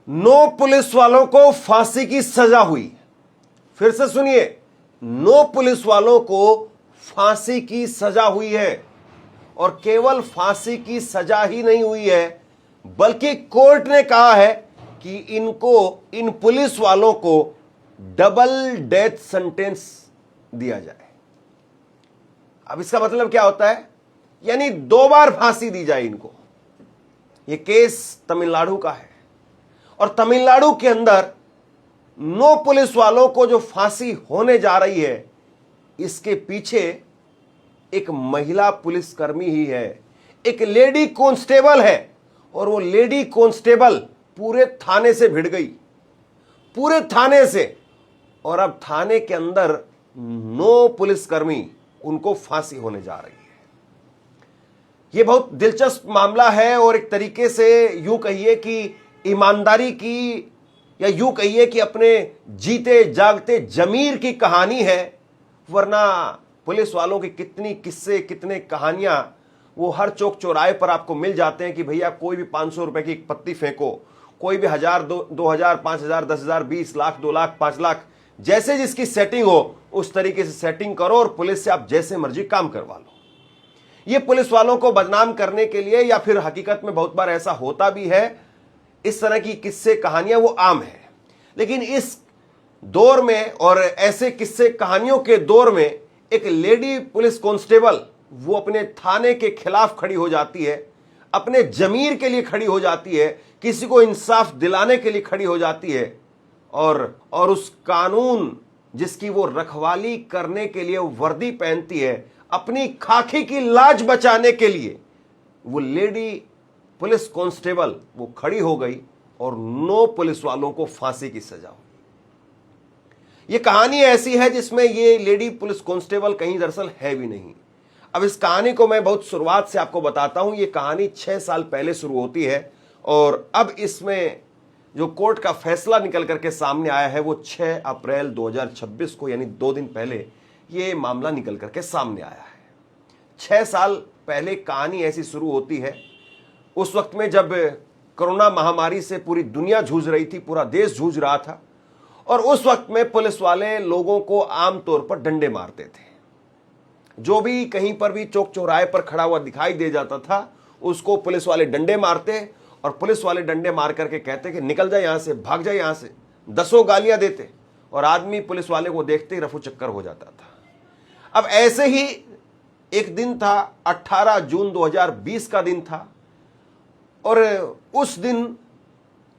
9 police वालों को फांसी की सजा हुई। फिर से सुनिए, 9 पुलिस वालों को फांसी की सजा हुई है। और केवल फांसी की सजा ही नहीं हुई है, बल्कि कोर्ट ने कहा है कि इन पुलिस वालों को डबल डेथ सेंटेंस दिया जाए। अब इसका मतलब क्या होता है? यानी 2 बार फांसी दी जाए इनको। यह केस तमिलनाडु का है और तमिलनाडु के अंदर 9 पुलिस वालों को जो फांसी होने जा रही है, इसके पीछे एक महिला पुलिसकर्मी ही है, एक लेडी कांस्टेबल है। और वो लेडी कांस्टेबल पूरे थाने से भिड़ गई, पूरे थाने से। और अब थाने के अंदर 9 पुलिसकर्मी, उनको फांसी होने जा रही है। यह बहुत दिलचस्प मामला है और एक तरीके से यूं कहिए कि ईमानदारी की, या यूं कहिए कि अपने जीते जागते जमीर की कहानी है। वरना पुलिस वालों की कितनी किस्से, कितने कहानियां वो हर चौक चौराहे पर आपको मिल जाते हैं कि भैया कोई भी 500 रुपए की एक पत्ती फेंको, कोई भी 1000, 2000, 5000, 10,000, 20 लाख, 2 लाख, 5 लाख, जैसे जिसकी सेटिंग हो उस तरीके से सेटिंग करो और पुलिस से आप जैसे मर्जी काम करवा लो। ये पुलिस वालों को बदनाम करने के लिए, या फिर हकीकत में बहुत बार ऐसा होता भी है, इस तरह की किस्से कहानियां वो आम है। लेकिन इस दौर में और ऐसे किस्से कहानियों के दौर में एक लेडी पुलिस कांस्टेबल वो अपने थाने के खिलाफ खड़ी हो जाती है, अपने जमीर के लिए खड़ी हो जाती है, किसी को इंसाफ दिलाने के लिए खड़ी हो जाती है। और उस कानून जिसकी वो रखवाली करने के लिए वो वर्दी पहनती है, अपनी खाकी की लाज बचाने के लिए वो लेडी पुलिस कांस्टेबल वो खड़ी हो गई और 9 पुलिस वालों को फांसी की सजा हुई। ये कहानी ऐसी है जिसमें ये लेडी पुलिस कांस्टेबल कहीं दरअसल है भी नहीं। अब इस कहानी को मैं बहुत शुरुआत से आपको बताता हूं। ये कहानी 6 साल पहले शुरू होती है और अब इसमें जो कोर्ट का फैसला निकल करके सामने आया है वो 6 अप्रैल 2026 को, यानी 2 दिन पहले ये मामला निकल करके सामने आया है। 6 साल पहले कहानी ऐसी शुरू होती है, उस वक्त में जब कोरोना महामारी से पूरी दुनिया जूझ रही थी, पूरा देश जूझ रहा था। और उस वक्त में पुलिस वाले लोगों को आमतौर पर डंडे मारते थे। जो भी कहीं पर भी चौक चौराहे पर खड़ा हुआ दिखाई दे जाता था, उसको पुलिस वाले डंडे मारते। और पुलिस वाले डंडे मार करके कहते कि निकल जाए यहां से, भाग जाए यहां से, 10 गालियां देते। और आदमी पुलिस वाले को देखते ही रफू चक्कर हो जाता था। अब ऐसे ही एक दिन था, 18 जून 2020 का दिन था। और उस दिन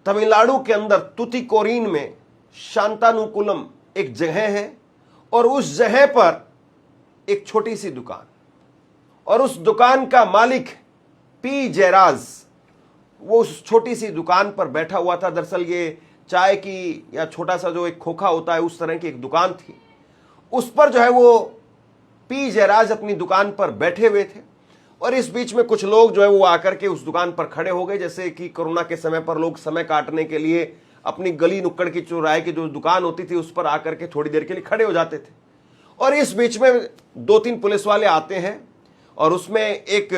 तमिलनाडु के अंदर तुतिकोरिन में शांतानुकुलम एक जगह है और उस जगह पर एक छोटी सी दुकान, और उस दुकान का मालिक पी जयराज वो उस छोटी सी दुकान पर बैठा हुआ था। दरअसल ये चाय की या छोटा सा जो एक खोखा होता है उस तरह की एक दुकान थी। उस पर जो है वो पी जयराज अपनी दुकान पर बैठे हुए थे। और इस बीच में कुछ लोग जो है वो आकर के उस दुकान पर खड़े हो गए। जैसे कि कोरोना के समय पर लोग समय काटने के लिए अपनी गली नुक्कड़ की चौराहे की जो दुकान होती थी उस पर आकर के थोड़ी देर के लिए खड़े हो जाते थे। और इस बीच में 2-3 पुलिस वाले आते हैं और उसमें एक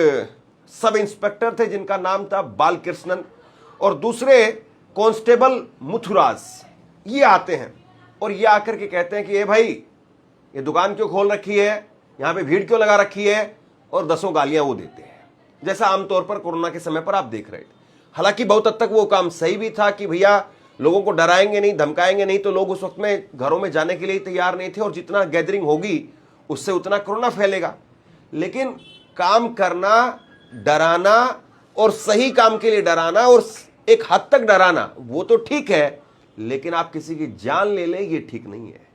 सब इंस्पेक्टर थे जिनका नाम था बालकृष्णन, और दूसरे कांस्टेबल मुथुराज, ये आते हैं। और ये आकर के कहते हैं कि ए भाई, ये दुकान क्यों खोल रखी है, यहां पे भीड़ क्यों लगा रखी है, और 10 गालियां वो देते हैं, जैसा आमतौर पर कोरोना के समय पर आप देख रहे थे। हालांकि बहुत हद तक वो काम सही भी था कि भैया लोगों को डराएंगे नहीं, धमकाएंगे नहीं, तो लोग उस वक्त में घरों में जाने के लिए तैयार नहीं थे। और जितना गैदरिंग होगी उससे उतना कोरोना फैलेगा। लेकिन काम करना, डराना, और सही काम के लिए डराना और एक हद तक डराना वो तो ठीक है, लेकिन आप किसी की जान ले लें ये ठीक नहीं है।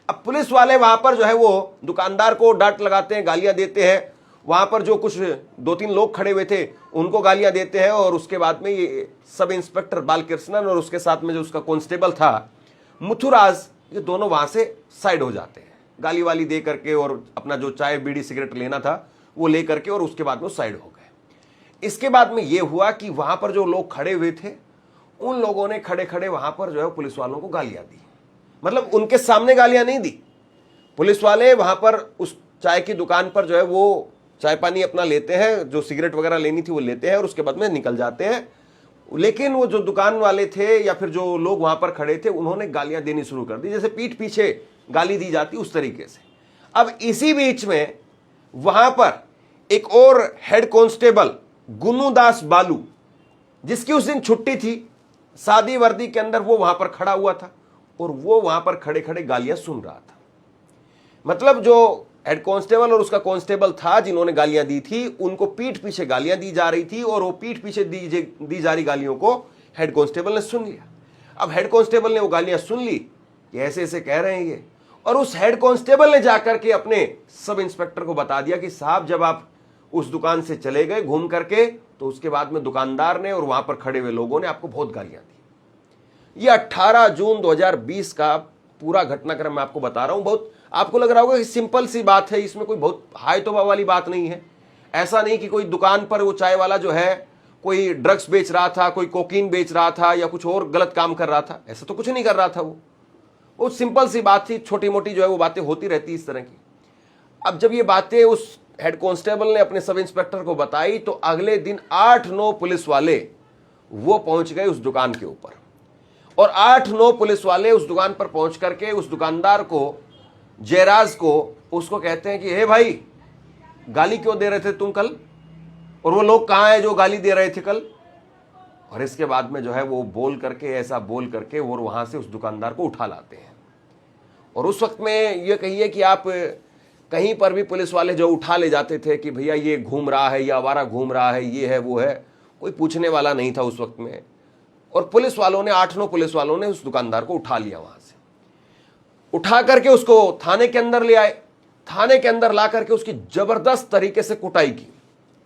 अब पुलिस वाले वहां पर जो है वो दुकानदार को डांट लगाते हैं, गालियां देते हैं। वहां पर जो कुछ 2-3 लोग खड़े हुए थे उनको गालियां देते हैं। और उसके बाद में ये सब इंस्पेक्टर बालकृष्णन और उसके साथ में जो उसका कांस्टेबल था मुथुराज, ये दोनों वहां से साइड हो जाते हैं, गाली वाली दे करके, और अपना जो चाय बीड़ी सिगरेट लेना था वो ले करके, और उसके बाद में साइड हो गए। इसके बाद में ये हुआ कि वहां पर जो लोग खड़े हुए थे उन लोगों ने खड़े खड़े वहां पर जो है पुलिस वालों को गालियां दी। मतलब उनके सामने गालियां नहीं दी, पुलिस वाले वहां पर उस चाय की दुकान पर जो है वो चाय पानी अपना लेते हैं, जो सिगरेट वगैरह लेनी थी वो लेते हैं, और उसके बाद में निकल जाते हैं। लेकिन वो जो दुकान वाले थे या फिर जो लोग वहां पर खड़े थे, उन्होंने गालियां देनी शुरू कर दी, जैसे पीठ पीछे गाली दी जाती उस तरीके से। अब इसी बीच में वहां पर एक और हेड कांस्टेबल गुन्नूदास बालू, जिसकी उस दिन छुट्टी थी, सादी वर्दी के अंदर वो वहां पर खड़ा हुआ था और वो वहां पर खड़े खड़े गालियां सुन रहा था। मतलब जो हेड कांस्टेबल और उसका कांस्टेबल था जिन्होंने गालियां दी थी, उनको पीठ पीछे गालियां दी जा रही थी और वो पीठ पीछे दी जा रही गालियों को हेड कांस्टेबल ने सुन लिया। अब हेड कांस्टेबल ने वो गालियां सुन ली कि ऐसे ऐसे कह रहे हैं ये, और उस हेड कांस्टेबल ने जाकर के अपने सब इंस्पेक्टर को बता दिया कि साहब जब आप उस दुकान से चले गए घूम करके, तो उसके बाद में दुकानदार ने और वहां पर खड़े हुए लोगों ने आपको बहुत गालियां दी। ये 18 जून 2020 का पूरा घटनाक्रम मैं आपको बता रहा हूं। बहुत आपको लग रहा होगा कि सिंपल सी बात है, इसमें कोई बहुत हाई तौबा वाली बात नहीं है। ऐसा नहीं कि कोई दुकान पर वो चाय वाला जो है कोई ड्रग्स बेच रहा था, कोई कोकीन बेच रहा था या कुछ और गलत काम कर रहा था, ऐसा तो कुछ नहीं कर रहा था। वो बहुत सिंपल सी बात थी, छोटी मोटी जो है वो बातें होती रहती इस तरह की। अब जब ये बातें उस हेड कांस्टेबल ने अपने सब इंस्पेक्टर को बताई, तो अगले दिन 8-9 पुलिस वाले वो पहुंच गए उस दुकान के ऊपर, और 8-9 पुलिस वाले उस दुकान पर पहुंच करके उस दुकानदार को, जयराज को, उसको कहते हैं कि हे भाई, गाली क्यों दे रहे थे तुम कल, और वो लोग कहां हैं जो गाली दे रहे थे कल। और इसके बाद में जो है वो बोल करके, ऐसा बोल करके वो वहां से उस दुकानदार को उठा लाते हैं। और उस वक्त में ये कहिए कि आप कहीं पर भी पुलिस वाले जो उठा ले जाते थे कि भैया ये घूम रहा है, या आवारा घूम रहा है, ये है वो है, कोई पूछने वाला नहीं था उस वक्त में। और पुलिस वालों ने, 8-9 पुलिस वालों ने उस दुकानदार को उठा लिया, वहां से उठा करके उसको थाने के अंदर ले आए। थाने के अंदर ला करके उसकी जबरदस्त तरीके से कुटाई की,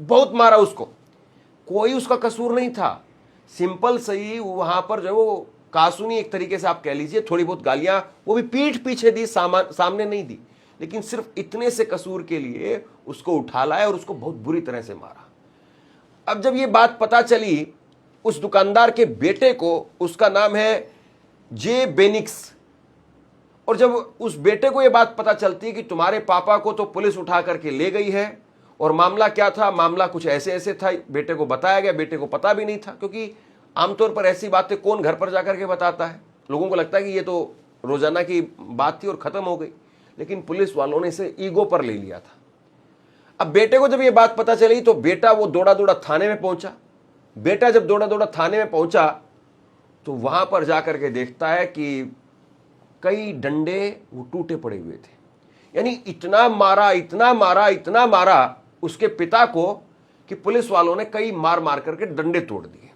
बहुत मारा उसको। कोई उसका कसूर नहीं था, सिंपल सही वहां पर जो वो कासूनी एक तरीके से आप कह लीजिए, थोड़ी बहुत गालियां वो भी पीठ पीछे दी, सामने नहीं दी, लेकिन सिर्फ इतने से कसूर के लिए उसको उठा लाया और उसको बहुत बुरी तरह से मारा। अब जब ये बात पता चली उस दुकानदार के बेटे को, उसका नाम है जे बेनिक्स, और जब उस बेटे को यह बात पता चलती है कि तुम्हारे पापा को तो पुलिस उठा करके ले गई है, और मामला क्या था, मामला कुछ ऐसे ऐसे था, बेटे को बताया गया, बेटे को पता भी नहीं था, क्योंकि आमतौर पर ऐसी बातें कौन घर पर जाकर के बताता है, लोगों को लगता है कि ये तो रोजाना की बात थी और खत्म हो गई। लेकिन पुलिस वालों ने इसे ईगो पर ले लिया था। अब बेटे को जब ये बात पता चली तो बेटा वो दौड़ा दौड़ा थाने में पहुंचा। बेटा जब दौड़ा दौड़ा थाने में पहुंचा तो वहां पर जाकर के देखता है कि कई डंडे वो टूटे पड़े हुए थे। यानी इतना मारा, इतना मारा, इतना मारा उसके पिता को कि पुलिस वालों ने कई मार मार करके डंडे तोड़ दिए।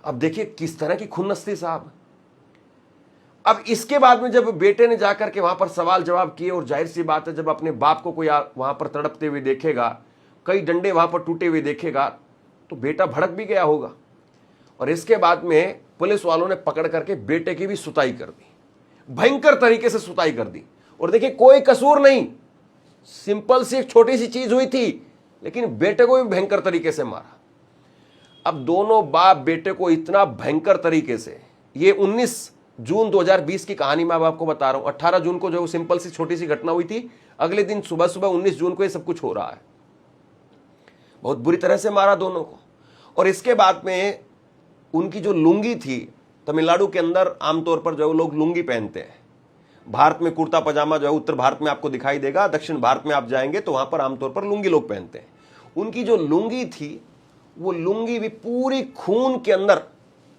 अब देखिए किस तरह की खुन्नस थी साहब। अब इसके बाद में जब बेटे ने जाकर के वहां पर सवाल जवाब किए, और जाहिर सी बात है जब अपने बाप को कोई वहां पर तड़पते हुए देखेगा, कई डंडे वहां पर टूटे हुए देखेगा, तो बेटा भड़क भी गया होगा। और इसके बाद में पुलिस वालों ने पकड़ करके बेटे की भी सुताई कर दी, भयंकर तरीके से सुताई कर दी। और देखिए कोई कसूर नहीं, सिंपल सी एक छोटी सी चीज हुई थी, लेकिन बेटे को भी भयंकर तरीके से मारा। अब दोनों बाप बेटे को इतना भयंकर तरीके से, ये 19 जून 2020 की कहानी मैं आपको बता रहा हूं। 18 जून को जो सिंपल सी छोटी सी घटना हुई थी, अगले दिन सुबह सुबह 19 जून को ये सब कुछ हो रहा है। बहुत बुरी तरह से मारा दोनों को। और इसके बाद में उनकी जो लुंगी थी, तमिलनाडु के अंदर आमतौर पर जो लोग लुंगी पहनते हैं, भारत में कुर्ता पजामा जो है उत्तर भारत में आपको दिखाई देगा, दक्षिण भारत में आप जाएंगे तो वहां पर आमतौर पर लुंगी लोग पहनते हैं। उनकी जो लुंगी थी, वो लुंगी भी पूरी खून के अंदर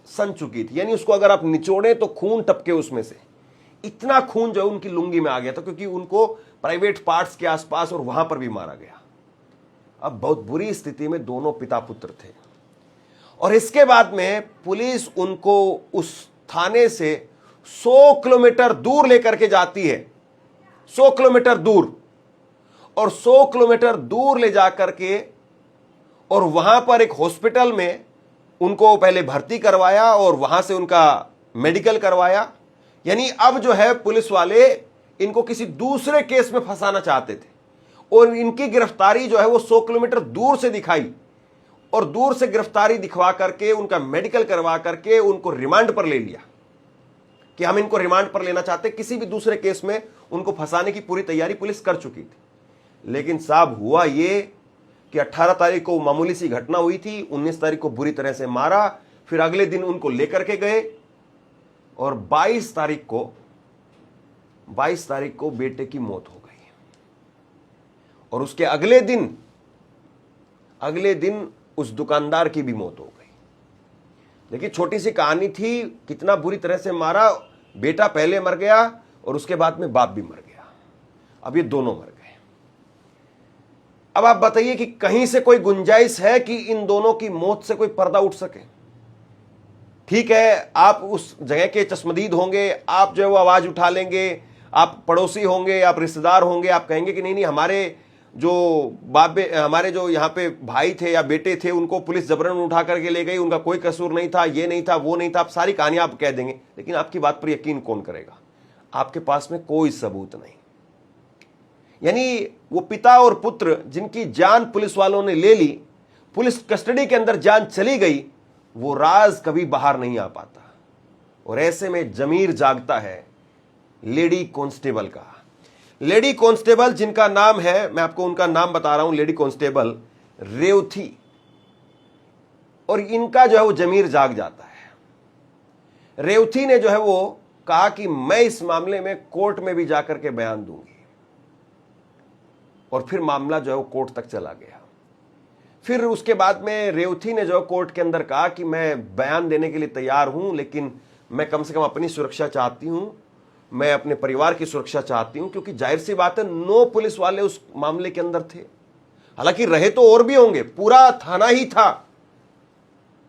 सन चुकी थी। यानी उसको अगर आप निचोड़े तो खून टपके उसमें से, इतना खून जो है उनकी लुंगी में आ गया था, क्योंकि उनको प्राइवेट पार्ट्स के आसपास और वहां पर भी मारा गया। अब बहुत बुरी स्थिति में दोनों पिता पुत्र थे। और इसके बाद में पुलिस उनको उस थाने से 100 किलोमीटर दूर लेकर के जाती है, 100 किलोमीटर दूर। और 100 किलोमीटर दूर ले जाकर के और वहां पर एक हॉस्पिटल में उनको पहले भर्ती करवाया और वहां से उनका मेडिकल करवाया। यानी अब जो है पुलिस वाले इनको किसी दूसरे केस में फंसाना चाहते थे, और इनकी गिरफ्तारी जो है वो 100 किलोमीटर दूर से दिखाई, और दूर से गिरफ्तारी दिखवा करके उनका मेडिकल करवा करके उनको रिमांड पर ले लिया कि हम इनको रिमांड पर लेना चाहते। किसी भी दूसरे केस में उनको फंसाने की पूरी तैयारी पुलिस कर चुकी थी। लेकिन साहब हुआ ये कि 18 तारीख को मामूली सी घटना हुई थी, 19 तारीख को बुरी तरह से मारा, फिर अगले दिन उनको लेकर के गए और 22 तारीख को बेटे की मौत हो गई। और उसके अगले दिन उस दुकानदार की भी मौत हो गई। देखिए, छोटी सी कहानी थी, कितना बुरी तरह से मारा। बेटा पहले मर गया और उसके बाद में बाप भी मर गया। अब ये दोनों मर गए। अब आप बताइए कि कहीं से कोई गुंजाइश है कि इन दोनों की मौत से कोई पर्दा उठ सके? ठीक है, आप उस जगह के चश्मदीद होंगे, आप जो है वो आवाज उठा लेंगे, आप पड़ोसी होंगे, आप रिश्तेदार होंगे, आप कहेंगे कि नहीं, हमारे जो यहाँ पे भाई थे या बेटे थे, उनको पुलिस जबरन उठा करके ले गई, उनका कोई कसूर नहीं था, ये नहीं था, वो नहीं था। आप सारी कहानियां आप कह देंगे, लेकिन आपकी बात पर यकीन कौन करेगा? आपके पास में कोई सबूत नहीं। यानी वो पिता और पुत्र जिनकी जान पुलिस वालों ने ले ली, पुलिस कस्टडी के अंदर जान चली गई, वो राज कभी बाहर नहीं आ पाता। और ऐसे में जमीर जागता है लेडी कांस्टेबल का। लेडी कांस्टेबल जिनका नाम है, मैं आपको उनका नाम बता रहा हूं, लेडी कांस्टेबल रेवती। और इनका जो है वो जमीर जाग जाता है। रेवती ने जो है वो कहा कि मैं इस मामले में कोर्ट में भी जाकर के बयान दूंगी। और फिर मामला जो है वो कोर्ट तक चला गया। फिर उसके बाद में रेवती ने जो कोर्ट के अंदर कहा कि मैं बयान देने के लिए तैयार हूं, लेकिन मैं कम से कम अपनी सुरक्षा चाहती हूं, मैं अपने परिवार की सुरक्षा चाहती हूं, क्योंकि जाहिर सी बात है 9 पुलिस वाले उस मामले के अंदर थे। हालांकि रहे तो और भी होंगे, पूरा थाना ही था,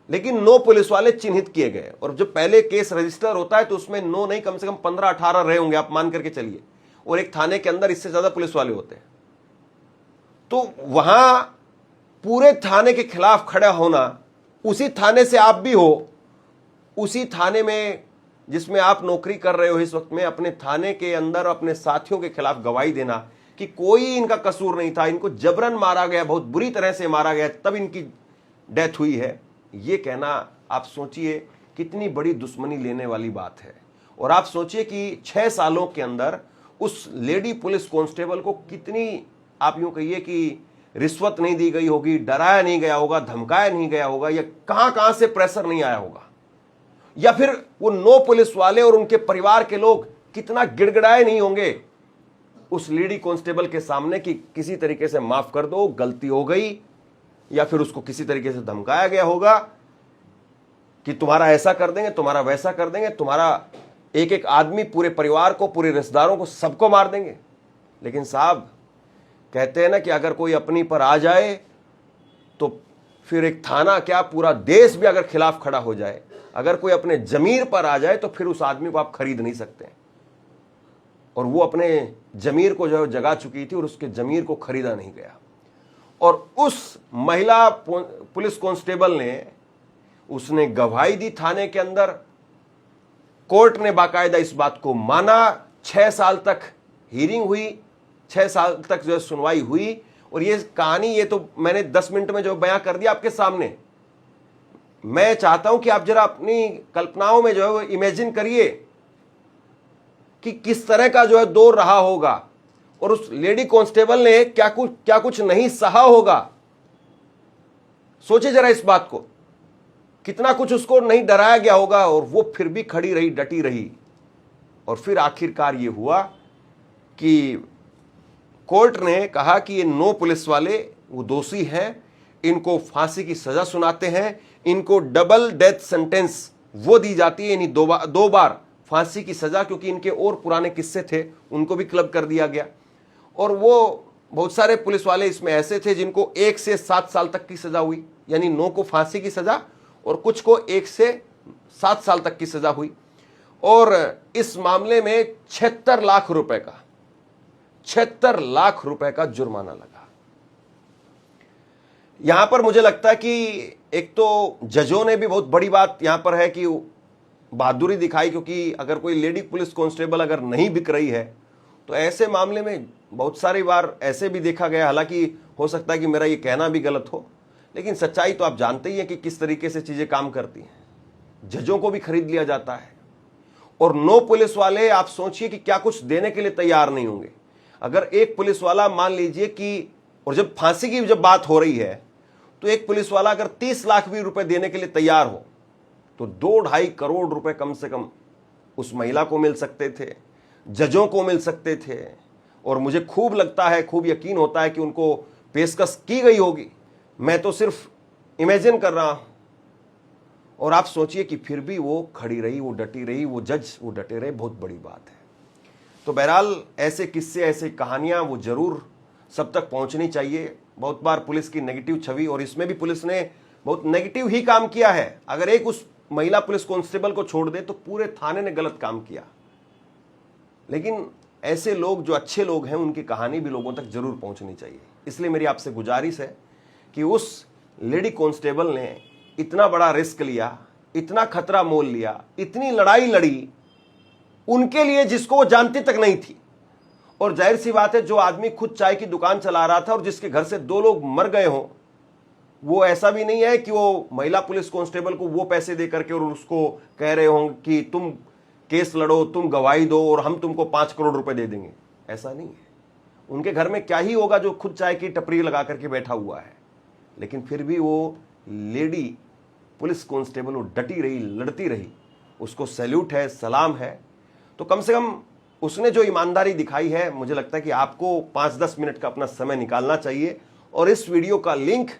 लेकिन 9 पुलिस वाले चिन्हित किए गए। और जब पहले केस रजिस्टर होता है तो उसमें 9 नहीं, कम से कम 15-18 रहे होंगे, आप मान करके चलिए। और एक थाने के अंदर इससे ज्यादा पुलिस वाले होते हैं। तो वहां पूरे थाने के खिलाफ खड़ा होना, उसी थाने से आप भी हो, उसी थाने में जिसमें आप नौकरी कर रहे हो इस वक्त में, अपने थाने के अंदर अपने साथियों के खिलाफ गवाही देना कि कोई इनका कसूर नहीं था, इनको जबरन मारा गया, बहुत बुरी तरह से मारा गया, तब इनकी डेथ हुई है, ये कहना आप सोचिए कितनी बड़ी दुश्मनी लेने वाली बात है। और आप सोचिए कि 6 सालों के अंदर उस लेडी पुलिस कांस्टेबल को कितनी, आप यूं कहिए कि रिश्वत नहीं दी गई होगी, डराया नहीं गया होगा, धमकाया नहीं गया होगा, या कहां से प्रेशर नहीं आया होगा, या फिर वो 9 पुलिस वाले और उनके परिवार के लोग कितना गिड़गिड़ाए नहीं होंगे उस लेडी कांस्टेबल के सामने कि किसी तरीके से माफ कर दो, गलती हो गई, या फिर उसको किसी तरीके से धमकाया गया होगा कि तुम्हारा ऐसा कर देंगे, तुम्हारा वैसा कर देंगे, तुम्हारा एक आदमी पूरे परिवार को, पूरे रिश्तेदारों को, सबको मार देंगे। लेकिन साहब कहते हैं ना कि अगर कोई अपनी पर आ जाए तो फिर एक थाना क्या, पूरा देश भी अगर खिलाफ खड़ा हो जाए, अगर कोई अपने जमीर पर आ जाए तो फिर उस आदमी को आप खरीद नहीं सकते। और वो अपने जमीर को जो जगा चुकी थी और उसके जमीर को खरीदा नहीं गया। और उस महिला पुलिस कांस्टेबल ने, उसने गवाही दी थाने के अंदर, कोर्ट ने बाकायदा इस बात को माना, 6 साल तक हियरिंग हुई, 6 साल तक जो सुनवाई हुई। और ये कहानी, ये तो मैंने 10 मिनट में जो बयां कर दिया आपके सामने। मैं चाहता हूं कि आप जरा अपनी कल्पनाओं में जो है वो इमेजिन करिए कि किस तरह का जो है दौर रहा होगा, और उस लेडी कांस्टेबल ने क्या कुछ नहीं सहा होगा। सोचिए जरा इस बात को, कितना कुछ उसको नहीं डराया गया होगा, और वो फिर भी खड़ी रही, डटी रही। और फिर आखिरकार ये हुआ कि कोर्ट ने कहा कि ये 9 पुलिस वाले वो दोषी हैं, इनको फांसी की सजा सुनाते हैं, इनको डबल डेथ सेंटेंस वो दी जाती है, यानी 2 बार फांसी की सजा, क्योंकि इनके और पुराने किस्से थे, उनको भी क्लब कर दिया गया। और वो बहुत सारे पुलिस वाले इसमें ऐसे थे जिनको 1 से 7 साल तक की सजा हुई, यानी 9 को फांसी की सजा और कुछ को 1 से 7 साल तक की सजा हुई। और इस मामले में 76 लाख रुपए का 76 लाख रुपए का जुर्माना लगा। यहां पर मुझे लगता है कि एक तो जजों ने भी बहुत बड़ी बात यहां पर है कि बहादुरी दिखाई, क्योंकि अगर कोई लेडी पुलिस कांस्टेबल अगर नहीं बिक रही है तो ऐसे मामले में बहुत सारी बार ऐसे भी देखा गया, हालांकि हो सकता है कि मेरा ये कहना भी गलत हो, लेकिन सच्चाई तो आप जानते ही हैं कि किस तरीके से चीजें काम करती हैं। जजों को भी खरीद लिया जाता है, और 9 पुलिस वाले आप सोचिए कि क्या कुछ देने के लिए तैयार नहीं होंगे। अगर एक पुलिस वाला मान लीजिए कि, और जब फांसी की जब बात हो रही है तो एक पुलिस वाला अगर 30 लाख भी रुपए देने के लिए तैयार हो, तो 2-2.5 करोड़ रुपए कम से कम उस महिला को मिल सकते थे, जजों को मिल सकते थे, और मुझे खूब लगता है, खूब यकीन होता है कि उनको पेशकश की गई होगी। मैं तो सिर्फ इमेजिन कर रहा हूं। और आप सोचिए कि फिर भी वो खड़ी रही, वो डटी रही, वो जज वो डटे रहे, बहुत बड़ी बात है। तो बहरहाल ऐसे किस्से, ऐसे कहानियां वो जरूर सब तक पहुंचनी चाहिए। बहुत बार पुलिस की नेगेटिव छवि, और इसमें भी पुलिस ने बहुत नेगेटिव ही काम किया है। अगर एक उस महिला पुलिस कांस्टेबल को छोड़ दे तो पूरे थाने ने गलत काम किया। लेकिन ऐसे लोग जो अच्छे लोग हैं, उनकी कहानी भी लोगों तक जरूर पहुंचनी चाहिए। इसलिए मेरी आपसे गुजारिश है कि उस लेडी कांस्टेबल ने इतना बड़ा रिस्क लिया, इतना खतरा मोल लिया, इतनी लड़ाई लड़ी उनके लिए जिसको वो जानती तक नहीं थी। और जाहिर सी बात है, जो आदमी खुद चाय की दुकान चला रहा था और जिसके घर से 2 लोग मर गए हों, वो ऐसा भी नहीं है कि वो महिला पुलिस कांस्टेबल को वो पैसे दे करके और उसको कह रहे हों कि तुम केस लड़ो, तुम गवाही दो और हम तुमको 5 करोड़ रुपए दे देंगे। ऐसा नहीं है। उनके घर में क्या ही होगा जो खुद चाय की टपरी लगा करके बैठा हुआ है। लेकिन फिर भी वो लेडी पुलिस कांस्टेबल वो डटी रही, लड़ती रही। उसको सैल्यूट है, सलाम है। तो कम से कम उसने जो ईमानदारी दिखाई है, मुझे लगता है कि आपको 5-10 मिनट का अपना समय निकालना चाहिए और इस वीडियो का लिंक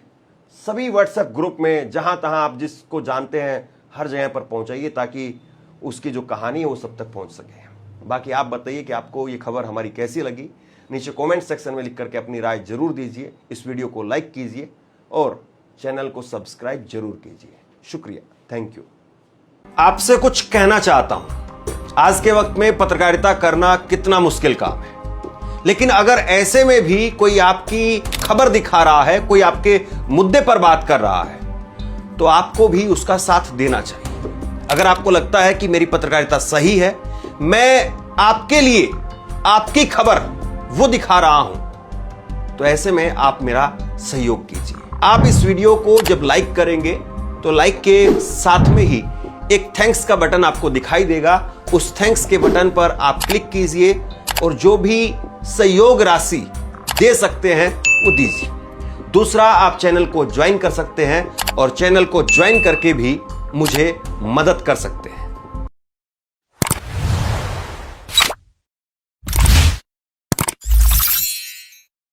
सभी व्हाट्सएप ग्रुप में, जहां तहां आप जिसको जानते हैं, हर जगह पर पहुंचाइए, ताकि उसकी जो कहानी है वो सब तक पहुंच सके। बाकी आप बताइए कि आपको ये खबर हमारी कैसी लगी। नीचे कमेंट सेक्शन में लिख करके अपनी राय जरूर दीजिए। इस वीडियो को लाइक कीजिए और चैनल को सब्सक्राइब जरूर कीजिए। शुक्रिया, थैंक यू। आपसे कुछ कहना चाहता हूं। आज के वक्त में पत्रकारिता करना कितना मुश्किल काम है, लेकिन अगर ऐसे में भी कोई आपकी खबर दिखा रहा है, कोई आपके मुद्दे पर बात कर रहा है, तो आपको भी उसका साथ देना चाहिए। अगर आपको लगता है कि मेरी पत्रकारिता सही है, मैं आपके लिए आपकी खबर वो दिखा रहा हूं, तो ऐसे में आप मेरा सहयोग कीजिए। आप इस वीडियो को जब लाइक करेंगे तो लाइक के साथ में ही एक थैंक्स का बटन आपको दिखाई देगा। उस थैंक्स के बटन पर आप क्लिक कीजिए और जो भी सहयोग राशि दे सकते हैं वो दीजिए। दूसरा, आप चैनल को ज्वाइन कर सकते हैं और चैनल को ज्वाइन करके भी मुझे मदद कर सकते हैं।